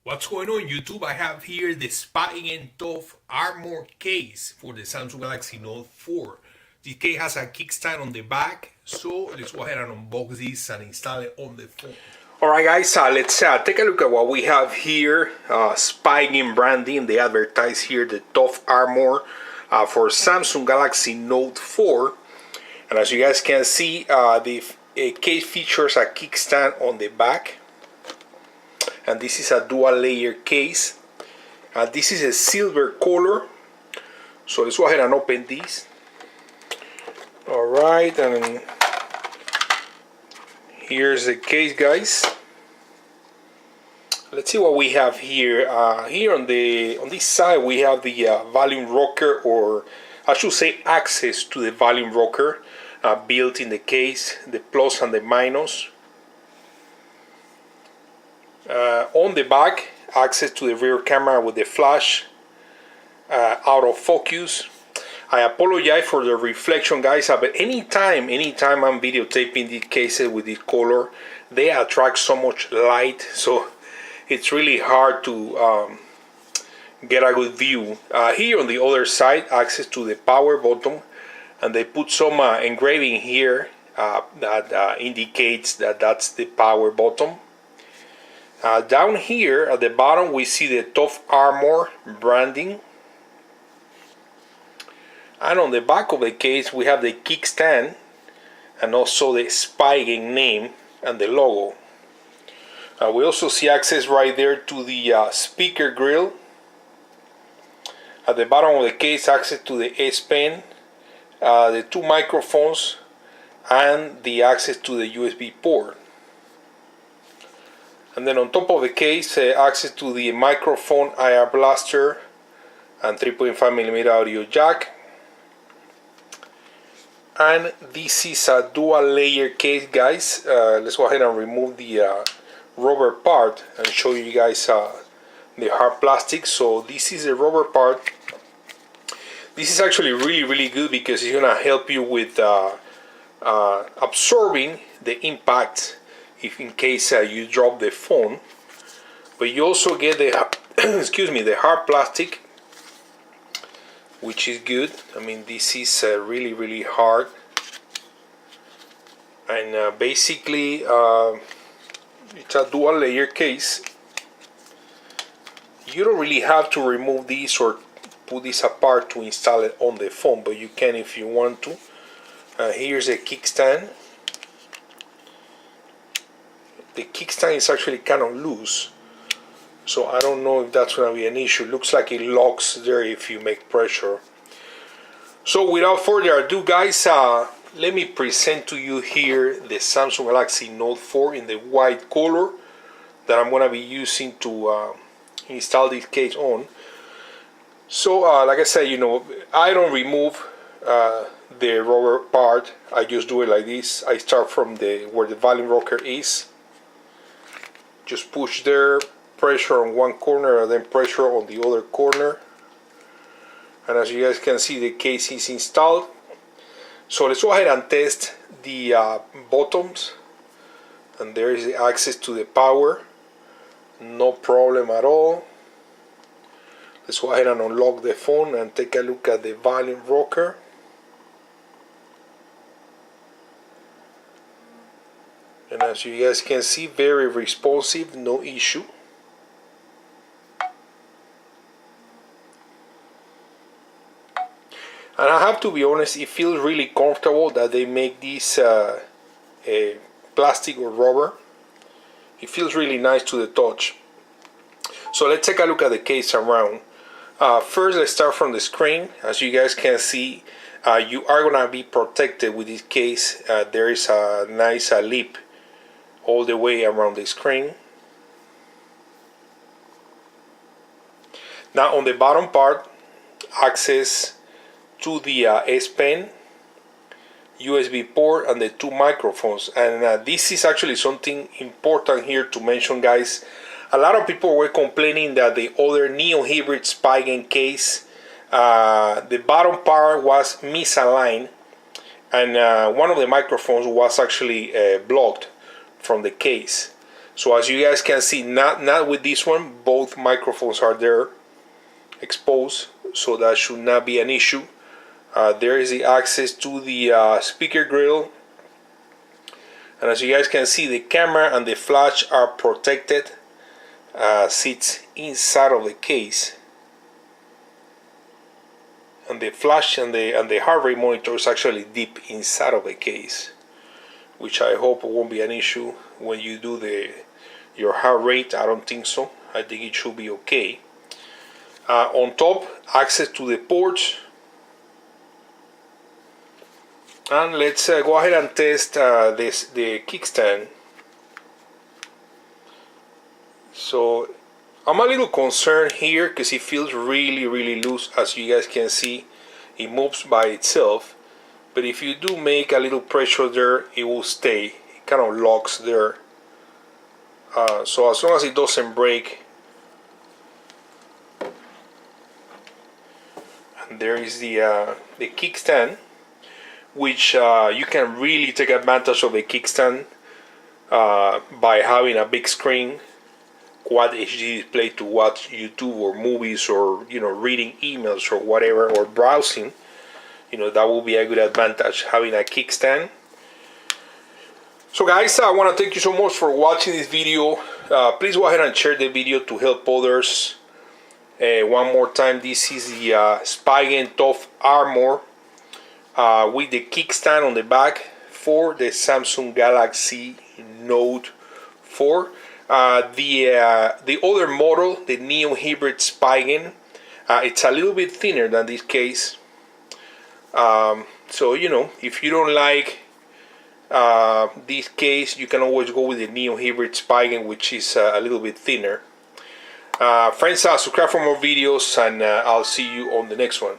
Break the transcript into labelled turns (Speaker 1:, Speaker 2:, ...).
Speaker 1: What's going on YouTube? I have here the Spigen Tough Armour case for the Samsung Galaxy Note 4. This case has a kickstand on the back, so let's go ahead and unbox this and install it on the phone. Alright guys, let's take a look at what we have here. Spigen branding, they advertise here the Tough Armour for Samsung Galaxy Note 4. And as you guys can see, the case features a kickstand on the back. And this is a dual layer case. This is a silver color. So let's go ahead and open this. Alright, and here's the case, guys. Let's see what we have here. Here on this side we have the volume rocker, or I should say access to the volume rocker built in the case, the plus and the minus. On the back, access to the rear camera with the flash, out of focus. I apologize for the reflection, guys, but anytime I'm videotaping these cases with this color, they attract so much light, so it's really hard to get a good view. Here on the other side, access to the power button, and they put some engraving here that indicates that that's the power button. Down here at the bottom we see the Tough Armour branding, and on the back of the case we have the kickstand and also the Spigen name and the logo. We also see access right there to the speaker grill. At the bottom of the case, access to the S Pen, the two microphones, and the access to the USB port. And then on top of the case, access to the microphone, IR blaster, and 3.5mm audio jack. And this is a dual layer case, guys. Let's go ahead and remove the rubber part and show you guys the hard plastic. So this is the rubber part. This is actually really good because it's gonna help you with absorbing the impact if in case you drop the phone. But you also get the excuse me, the hard plastic, which is good. I mean, this is really hard, and basically it's a dual layer case. You don't really have to remove this or put this apart to install it on the phone, but you can if you want to. Here's a kickstand. The kickstand is actually kind of loose, so I don't know if that's going to be an issue. Looks like it locks there if you make pressure. So without further ado, guys, let me present to you here the Samsung Galaxy Note 4 in the white color that I'm going to be using to install this case on. So like I said, you know, I don't remove the rubber part. I just do it like this. I start from where the volume rocker is. Just push there, pressure on one corner, and then pressure on the other corner. And as you guys can see, the case is installed. So let's go ahead and test the buttons. And there is the access to the power. No problem at all. Let's go ahead and unlock the phone and take a look at the volume rocker. And as you guys can see, very responsive, no issue. And I have to be honest, it feels really comfortable that they make this plastic or rubber. It feels really nice to the touch. So let's take a look at the case around. First, let's start from the screen. As you guys can see, you are going to be protected with this case. There is a nice lip all the way around the screen. Now on the bottom part, access to the S Pen, USB port, and the two microphones. And this is actually something important here to mention, guys. A lot of people were complaining that the other Neo Hybrid Spigen case, the bottom part was misaligned, and one of the microphones was actually blocked from the case. So as you guys can see, not with this one, both microphones are there exposed, so that should not be an issue. There is the access to the speaker grill, and as you guys can see, the camera and the flash are protected. Sits inside of the case, and the flash and the heart rate monitor is actually deep inside of the case, which I hope won't be an issue when you do your heart rate. I don't think so. I think it should be okay. On top, access to the ports. And let's go ahead and test the kickstand. So I'm a little concerned here because it feels really loose. As you guys can see, it moves by itself, but if you do make a little pressure there, it will stay. It kind of locks there. So as long as it doesn't break. And there is the kickstand, which you can really take advantage of the kickstand by having a big screen, quad HD display to watch YouTube or movies, or reading emails or whatever, or browsing. That will be a good advantage, having a kickstand. So guys, I want to thank you so much for watching this video. Please go ahead and share the video to help others. One more time, this is the Spigen Tough Armour with the kickstand on the back for the Samsung Galaxy Note 4. The other model, the Neo Hybrid Spigen, it's a little bit thinner than this case. So if you don't like this case, you can always go with the Neo Hybrid Spigen, which is a little bit thinner. Friends, subscribe for more videos, and I'll see you on the next one.